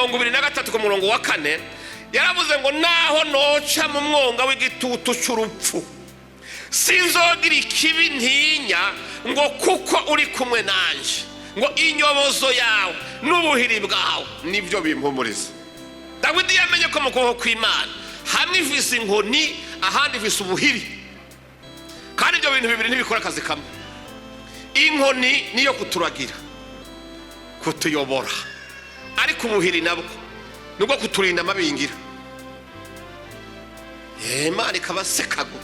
23 ku murongo wa 4 yaravuze ngo naho noca mu mwonga w'igitutu cy'urupfu sinzogira ikibi ntinya, ngo kuko uri kumwe nanje, ngo inyobozo yawe n'ubuhiri bwawe nibyo bimpumuriza. Dawidi yamenye ko mu kuboko kw'Imana hamwe ifise inkoni, ahandi ifise ubuhiri, kandi ibyo bintu bibiri ntibikora akazi kamwe. Inkoni niyo kuturagira, kutuyobora, ariko ubuhiri nabwo nubwo kuturinda amabingira. Imana ikabasekago,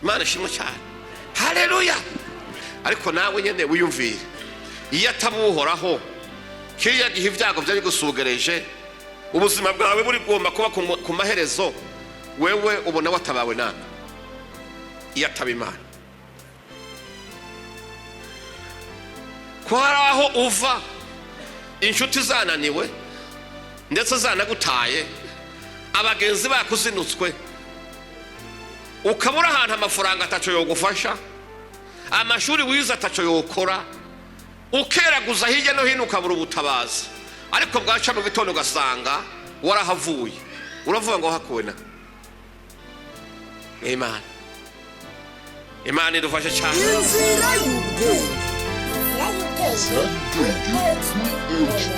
Imana ishimwe cyane, haleluya. Ariko nawe nyene wiyumvire, iyo atamuhoraho kiriya gihe ibyago byari gusugereje, ubuzima bwawe buri gomba kuba ku maherezo, wewe ubona watabawe nani iyo ataba Imana? Ko hari aho uva inshuti zananiwe ndetse zanagutaye, abagenzi bakuzinutswe, ukabura ahantu amafaranga ataco yogufasha, amashuri wize ataco yokora, ukeraguza hirya no hino ukabura ubutabazi, ariko bwaca mu gitondo ugasanga warahavuye, uravuga ngo hakuwe na Imana idufashe cyane.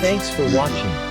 Thanks for watching.